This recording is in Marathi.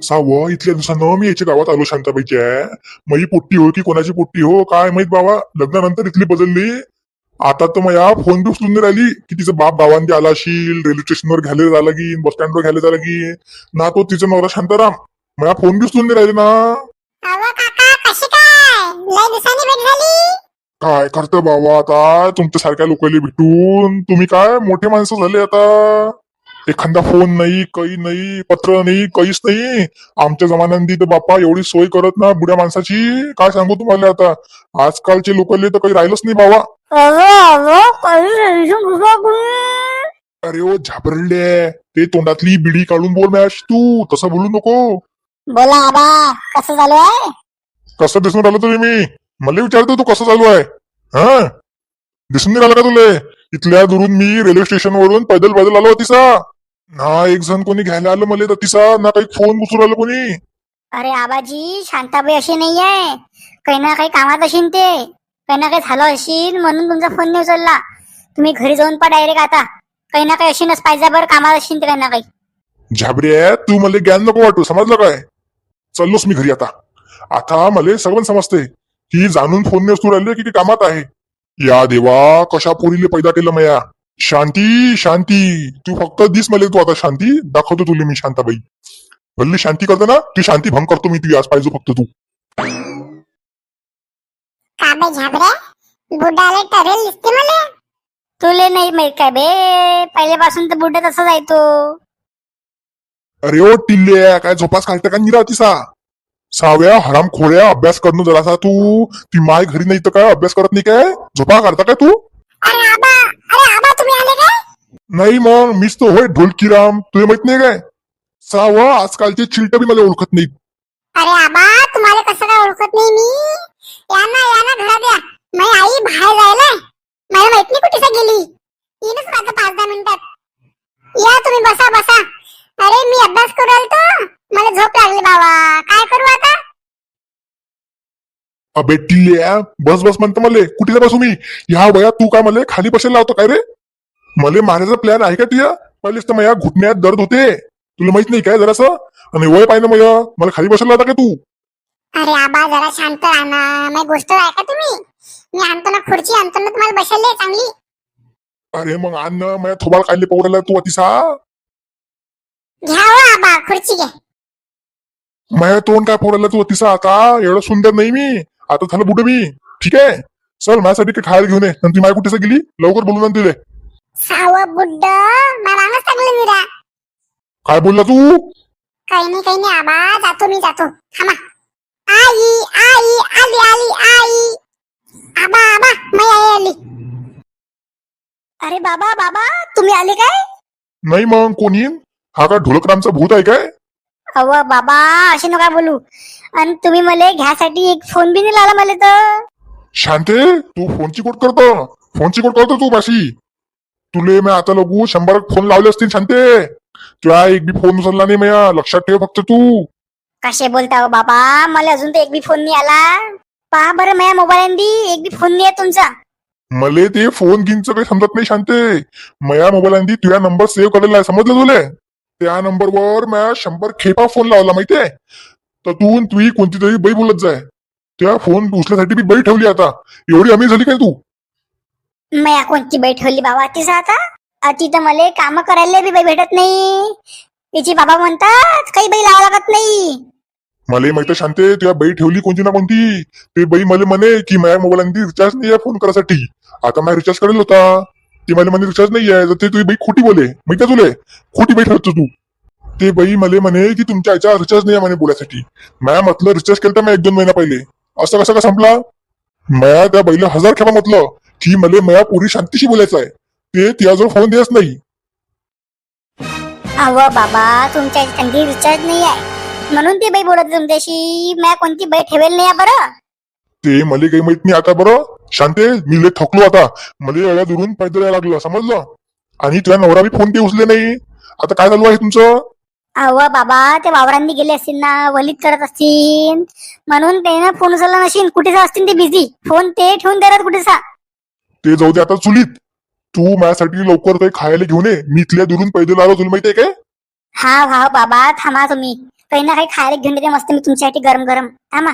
सावं इथल्या दिवसानं मी याच्या गावात आलो शांताबाईच्या. मई पोट्टी हो की कोणाची पोट्टी हो काय माहित बाबा, लग्नानंतर इथली बदलली. आता तर मया फोन बी उचलून नाही राहिली की तिचं बाप गावांनी आला असेल, रेल्वे स्टेशनवर घ्यायला जा लागीन, बस स्टँडवर घ्यायला जा लागीन ना, तो तिचा नवरा शांताराम मया फोन बी उचलून नाही राहिले ना. अहो काका कशी काय लय दिवसांनी भेट झाली. काय करतं बाबा आता तुमच्या सारख्या लोकांना भेटून, तुम्ही काय मोठे माणसं झाले आता. एखादा फोन नाही, काही नाही, पत्र नाही, काहीच नाही. आमच्या जमान्यांनी तर बापा एवढी सोय करत ना बुड्या माणसाची, काय सांगू तुम्हाला आता. आजकालचे लोकांना तर काही राहिलंच नाही बाबा. अरे ओ झाबरले, ते तोंडातली बिडी काढून बोल मॅश, तू तसं बोलू नको. बोला आबा कसं चालू आहे. कसं दिसून राहिलं तुला मी? मला विचारतो तू कसं चालू आहे. हा दिसून नाही राहिलं का तुले? इथल्या दुरून मी रेल्वे स्टेशन वरून पैदल पैदल आलो तिसा ना, एक जण कोणी घ्यायला आलं मला तर तिसा ना, काही फोन उचलून आलं कोणी. अरे आबाजी शांताबाई अशी नाहीये, काही ना काही कामात असेल, ते काही ना काही झालं असेल म्हणून तुमचा फोन नाही उचलला. तुम्ही घरी जाऊन पा डायरेक्ट आता, काही ना काही अशीनच पाहिजे बरं, कामात असेल ते काही ना काही. झाबरे तू मला ज्ञान नको वाटू, समजलं काय? चाललोस मी घरी आता. आता मला सगळं समजते की जाणून फोन नाही उचलून राहिले की कामात आहे. या देवा कशा पोरीले पैदा केलं मया. शांती शांती, तू फक्त दिस मला, तू आता शांती दाखवतो तुला मी शांताबाई. भल्ली शांती करते ना, ती शांती भंग करतो मी, ती आज पाहिजे फक्त तू. का बे झाबरे बुड्डाले टरेल दिसते मला. तुले नाही माहित काय बे, पहिल्यापासून तर बुड्डा तसाच आहे तो. अरे ओ टिल्ले, काय झोपास काढते का निरा तिसा? साव्या हराम खोड्या, अभ्यास करणं जरासा तू. ती माय घरी नाही तर काय अभ्यास करत नाही काय? झोपा काढता काय तू? अरे आबा तुम्ही आले काय. नाही मग मीच तो होय ढोलकीराम, तुला माहित नाही काय? साव आजकालचे चिलट बी मला ओळखत नाहीत. अरे आबा तुम्हाला कसं काय ओळखत नाही मी. या ना घरात या. माझी आई बाहेर जायला, मला माहित नाही कुठे गेली. येईनच आता 5-10 मिनिटात. या तुम्ही बसा बसा. अरे मी अभ्यास करू आलतो, मला झोप लागली बाबा, काय करू आता. अबे टिल्ल्या बस बस म्हणतो मला, कुठे बसू मी? ह्या वयात तू काय मला खाली बसायला लावतो काय रे? मला मारायचा प्लॅन आहे का तुझ्या? पहिलेच तर माझ्या घुटण्यात दर्द होते, तुला माहित नाही काय जरासं? आणि वय पाहिजे मला खाली बसायला लावता का तू? अरे आबा जरा शांत राहा ना, माझी गोष्ट ऐका तुम्ही. मी आणतो ना खुर्ची, आणतो ना तुम्हाला बसायला चांगली. अरे मग आण ना, माझ्या थोबाड काढले पवरायला तू अतिसा. घ्या हो आबा खुर्ची घ्या. माझ्या तोंड काय पोरायला तू अतिसा? आता एवढं सुंदर नाही मी, आता झालं बुडं मी. ठीक आहे चल माझ्यासाठी काही खायला घेऊन ये. नंतर माय कुठे गेली लवकर बोलून आण तिले. सावं बुड्ड मला अंगच टाकलं मीरा. काय बोलला तू? काही नाही आबा, जातो मी जातो, थांबा. आई आई आली आली आई. आबा मी आली. अरे बाबा तुम्ही आले काय? नाही मग कोणी? हा का ढोलकरामचा भूत आहे काय? अव बाबा असे नका बोलू. आणि तुम्ही मला घ्यासाठी एक फोन बी नाही लावला मला तर. शांते तू फोनची कोट करतो तू बाशी. तुले मी आता लगू 100 फोन लावले असतील शांते, तुला एक बी फोन उचलला नाही मया, लक्षात ठेव फक्त तू. कसे बोलता हो बाबा, मला अजून तर एक बी फोन नाही आला. पहा बरं माझ्या मोबाईल एक बी फोन नाही आहे तुमचा. मले ते फोन घेऊनच काही समजत नाही शांते. मया मोबाईल तुझा नंबर सेव्ह केलेला आहे, समजलं तुले? त्या नंबरवर म्या 100 खेपा फोन लावला माहितीये. तर तू कोणती तरी बाई बोलत जाय, त्या फोन उचल्यासाठी बी बाई ठेवली. आता एवढी अमीर झाली काय तू? मया कोणती बाई ठेवली बाबा तिचा आता? तिथं मला काम करायला बी बाई भेटत नाही. तिची बाबा म्हणतात काही बाई लावा लागत नाही. मला माहिती शांते तुझ्या बाई ठेवली कोणती ना कोणती. ते बाई मला म्हणे की माझ्या मोबाईल रिचार्ज नाही आहे फोन करायसाठी. आता माझा रिचार्ज करेल होता, ती मला म्हणे रिचार्ज नाही आहे. तर ते तुझी बाई खोटी बोले माहिती तुले, खोटी बाई ठरतो तू. ते बाई मला म्हणे की तुमच्या आईचा रिचार्ज नाही आहे म्हणे बोलायसाठी. म्या म्हटलं रिचार्ज केलं तर मी 1-2 महिना पहिले, असं कसं का संपला? म्या त्या बाईला 1000 खेपा म्हटलं की मला मया पुरी शांतीशी बोलायचं आहे, ते तिच्याजवळ फोन द्यायच नाही. अव बाबा तुमच्या आईची रिचार्ज नाही आहे म्हणून ती बाई बोलत तुमच्याशी. म्या कोणती बाई ठेवेल नाही बरं. ते मला काही माहित नाही आता. बरं शांते मी लय थकलो आता, मला एवढ्या दुरून पैदल यायला लागलं, समजलं? आणि तुझ्या नवरा बी फोन ते उचले नाही. आता काय चालू आहे तुमचं? अव बाबा ते वावरांनी गेले असतील ना, वलीत करत असतील म्हणून त्यानं फोन उचलला नशील. कुठेसा असतील ते बिझी, फोन ते ठेवून देणार कुठेसा. ते जाऊ दे आता चुलीत. तू माझ्यासाठी लवकर काही खायला घेऊन ये, मी इथल्या दुरून पैदल आलो, तुला माहितीये काय? हा बाबा थांबा तुम्ही. काही ना काही खायला घेऊन देते मस्त मी तुमच्यासाठी गरम गरम. थांबा.